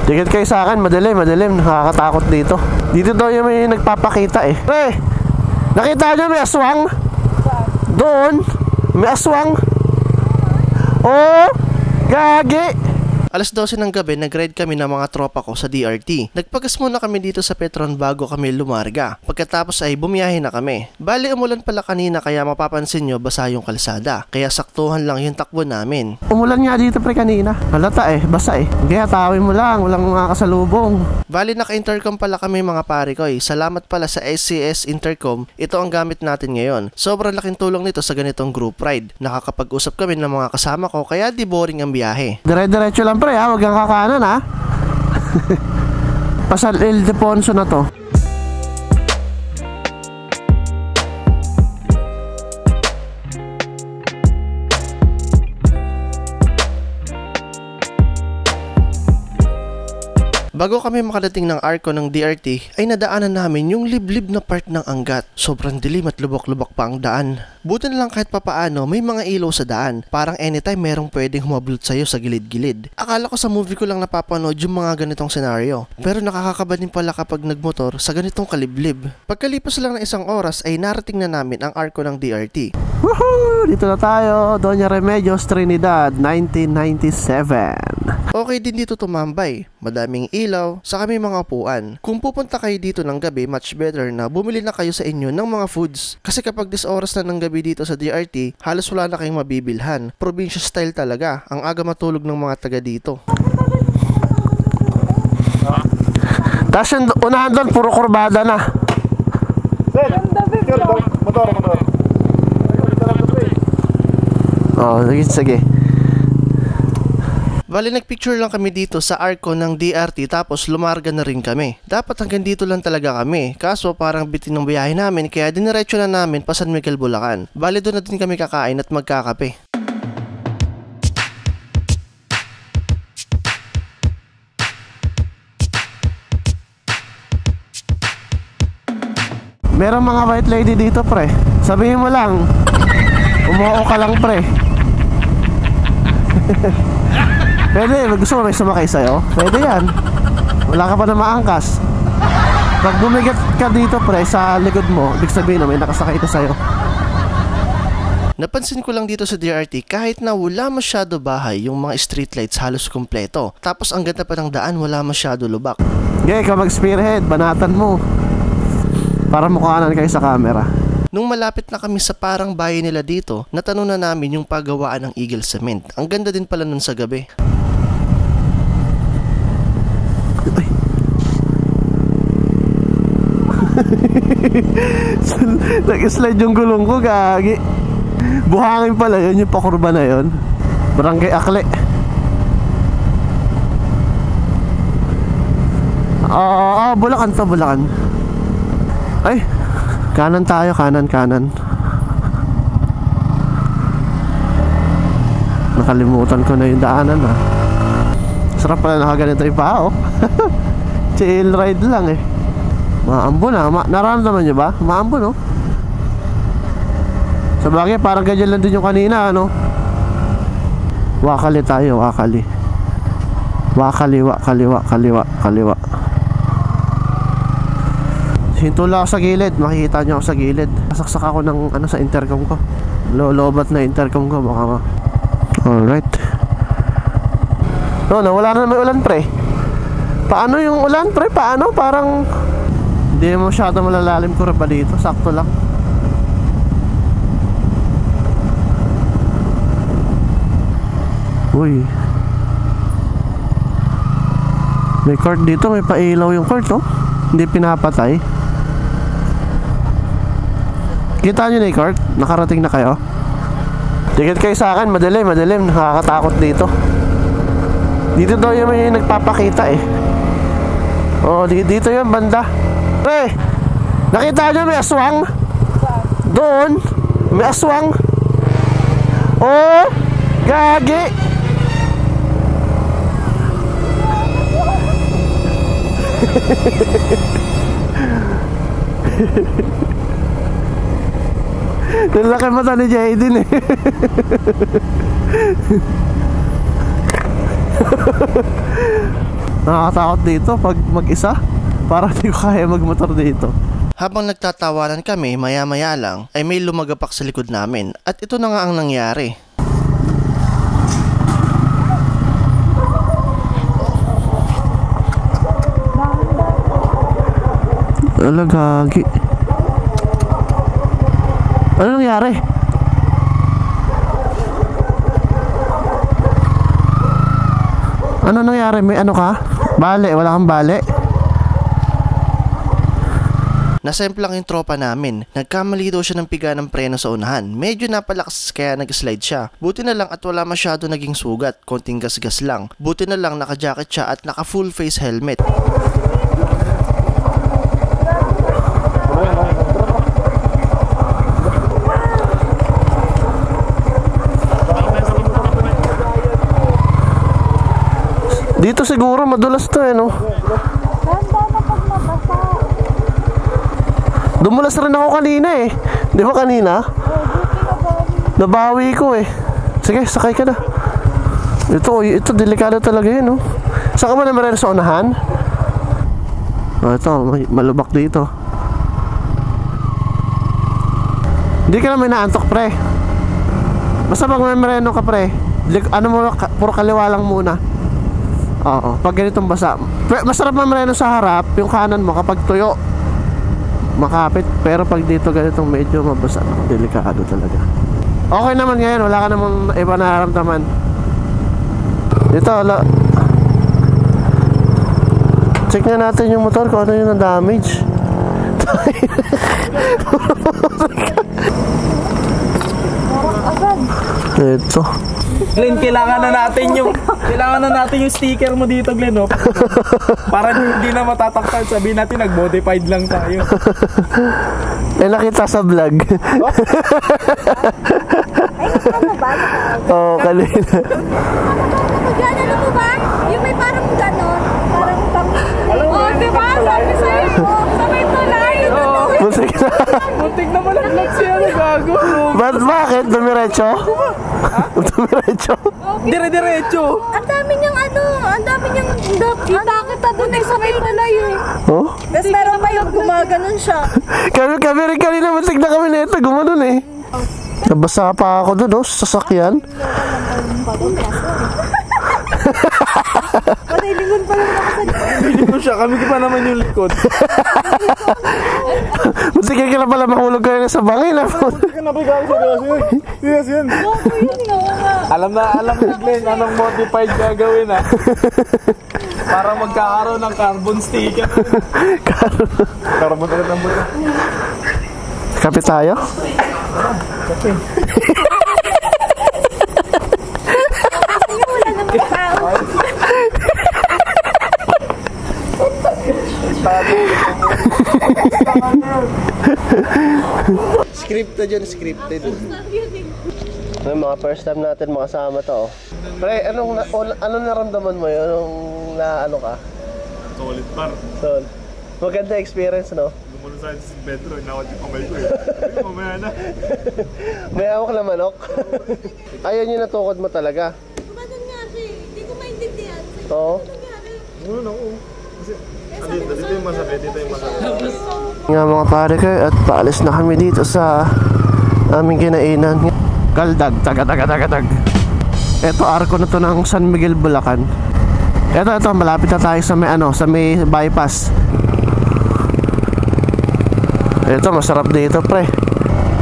Tingin kayo sa akin, madilim, nakakatakot dito. Dito daw yung may nagpapakita eh. Nakita nyo may aswang? Doon, may aswang. Oh, gagi. Alas 12 ng gabi, nag-ride kami ng mga tropa ko sa DRT. Nagpagas muna kami dito sa Petron bago kami lumarga. Pagkatapos ay bumiyahe na kami. Bali, umulan pala kanina kaya mapapansin nyo basa yung kalsada. Kaya saktuhan lang yung takbo namin. Umulan nga dito pre kanina. Halata eh, basa eh. Kaya tawin mo lang, walang mga kasalubong. Bali, naka-intercom pala kami mga pare ko eh. Salamat pala sa SCS Intercom. Ito ang gamit natin ngayon. Sobrang laking tulong nito sa ganitong group ride. Nakakapag-usap kami ng mga kasama ko kaya di boring ang biyahe. Dire-diretso lang pre ha, huwag kang kakanan ha. Pasal Ildefonso na to. Bago kami makadating ng arko ng DRT ay nadaanan namin yung liblib na part ng Angat. Sobrang dilim at lubak-lubak pa ang daan. Buti na lang kahit papaano may mga ilaw sa daan. Parang anytime merong pwedeng humablot sa'yo sa gilid-gilid. Akala ko sa movie ko lang napapanood yung mga ganitong senaryo. Pero nakakakaba din pala kapag nagmotor sa ganitong kaliblib. Pagkalipas lang ng isang oras ay narating na namin ang arko ng DRT. Woohoo! Dito na tayo, Doña Remedios, Trinidad, 1997. Okay din dito tumambay. Madaming ilaw, saka may mga upuan. Kung pupunta kayo dito ng gabi, much better na bumili na kayo sa inyo ng mga foods. Kasi kapag this oras na ng gabi dito sa DRT, halos wala na kayong mabibilhan. Probinsya style talaga, ang aga matulog ng mga taga dito. Tapos yung unahan doon, puro kurbada na. Motor. Oh, sige. Bali, nagpicture lang kami dito sa arko ng DRT tapos lumarga na rin kami. Dapat hanggang dito lang talaga kami. Kaso parang bitin ng biyahe namin kaya diniretso na namin pa San Miguel, Bulacan. Bali, doon na din kami kakain at magkakape. Merong mga white lady dito pre. Sabihin mo lang, umuo ka lang pre. Pwede, gusto mo may sumakay sa'yo? Pwede yan. Wala ka pa na maangkas. Pag bumigat ka dito pre sa likod mo, ibig sabihin may nakasakay na sa'yo. Napansin ko lang dito sa DRT kahit na wala masyado bahay, yung mga streetlights halos kumpleto. Tapos ang ganda pa ng daan, wala masyado lubak. Okay, ikaw mag-spearhead, banatan mo para mukhanan kayo sa camera. Nung malapit na kami sa parang bahay nila dito, natanong na namin yung paggawaan ng Eagle Cement. Ang ganda din pala nun sa gabi. Nag-slide yung gulong ko, gagi. Buhangin pala yun, yung pakurba na yun. Barangay Akle. Bulacan to, Bulacan. Ay, kanan tayo, kanan. Nakalimutan ko na yung daanan ha. Sarap pala nakaganito yung paa oh. Chill ride lang eh. Maambon ha, nararamdaman nyo ba? Maambon oh. Sa bagay parang ganyan lang din yung kanina ano. Wakali tayo, wakali. Kaliwa. Hinto lang ako sa gilid, makikita nyo ako sa gilid. Saksak ako ng ano sa intercom ko. Lolobat na intercom ko, baka ma. Alright. No, wala na may ulan pre. Paano yung ulan pre? Paano? Parang hindi mo masyado malalalim kurba dito. Sakto lang. Uy. May court dito, may pailaw yung court oh. Hindi pinapatay. Kita nyo na yung court? Nakarating na kayo? Tingin kayo sa akin, madilim, nakakatakot dito. Dito daw yung may nagpapakita eh. Oh, dito yung banda. Nakita nyo may aswang? Doon, may aswang. Oh, gagi. Nalaki mata ni Jaden eh. Nakakatakot dito pag mag-isa. Para hindi ko kaya magmotor dito. Habang nagtatawanan kami, maya-maya lang ay may lumagapak sa likod namin at ito na nga ang nangyari. Alagagi. Ano nangyari? Ano nangyari? May ano ka? Bale? Wala kang bale? Nasemplang yung tropa namin. Nagkamali daw siya ng piga ng preno sa unahan. Medyo napalakas kaya nag-slide siya. Buti na lang at wala masyado naging sugat. Konting gas-gas lang. Buti na lang naka-jacket siya at naka-full face helmet. Dito siguro madulas to no? Dumulas rin ako kanina Di ba kanina? Nabawi ko Sige, sakay ka na. Ito delikado talaga yun no? Saan ka ba naman sa unahan? Ito, malubak dito. Hindi ka naman naantok pre. Basta pag may mereno ka pre, ano mo, puro kaliwa lang muna. Oo, pag ganitong basa. Masarap mamereno sa harap, yung kanan mo kapag tuyo makapit, pero pag dito ganitong medyo mabasa, delikado talaga. Okay naman ngayon, wala ka namang iba nararamdaman. Dito, check na natin yung motor kung ano yung damage. Ito Glenn, kailangan na natin yung sticker mo dito, Glenn, no? Para hindi na matatakpan, sabihin natin nag-modified lang tayo. Nakita sa vlog. Oo, kanina. Ano mo ba? Yung may parang gano'n. Parang diba? Sabi sa'yo, sa may tulay. Muntik na malaglag siya, gago. Bakit? Dumiretso? Dumiretso? Dire-diretso. Ang dami niyang kita kita doon sa may tulay Oh? Tapos meron pa yung gumaganon siya. Kami rin kanina, muntik na kami nito, gumanon Nabasa pa ako doon, sa sasakyan. Panilingon pa lang ako sa Hindi ko siya, kami pa naman yung likod. Muntik ka na pala mahulog kayo sa bangin. Muntik ka na ba ikaw sa gaso? Yes, yun. Alam na Glenn, anong modified gagawin para magkakaroon ng carbon sticker. Carbon ulit ang buto. Kape tayo? Kape. wala naman tao. Scripted yun, scripted. May mga first time natin makasama to. Pre, anong naramdaman mo yun? Ano ka? Solid par. Sol. Maganda experience, no? Gumulo sa bedroom, inawat yung kamay ko Mamaya na. May awak na manok. Ayun yung natukod mo talaga. Gumagano nga siya Hindi ko maintindihan. Oo. Gumulo ako. Kasi, dito yung masakit, dito yung masakit. Nga mga pare ko, at paalis na kami dito sa aming kinainan. Galdag, taga. Ito, arko na to ng San Miguel, Bulacan. Ito, malapit na tayo sa may bypass. Ito, masarap dito, pre.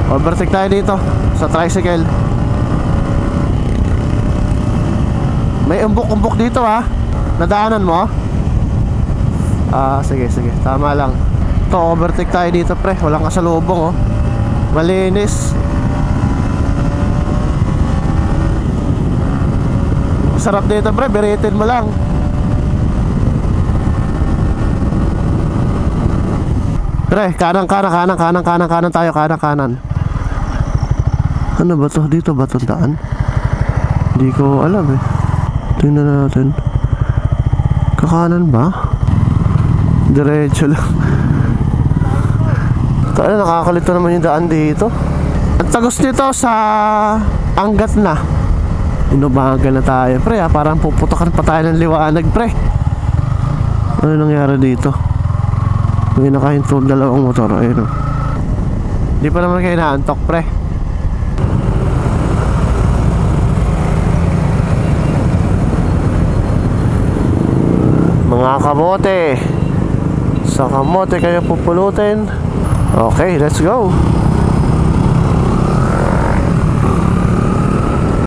Overtake tayo dito sa tricycle. May umbok-umbok dito nadaanan mo? Sige, tama lang. Ito, overtake tayo dito, pre. Walang kasalubong malinis. Sarap dito, pre. Biritin mo lang. Pre, kanan tayo, kanan. Ano ba to? Dito ba itong daan? Hindi ko alam Tingnan natin. Kakanan ba? Diretso lang. Nakakalito naman yung daan dito. Ang tagos dito sa Angat na. Inubagan na tayo, pre. Parang puputokan pa tayo ng liwanag, pre. Ano nangyari dito? May nakahintong dalawang motor. Ayun o. Di pa naman kayo naantok, pre. Mga kamote, sa kamote kayo pupulutin. Okay, let's go.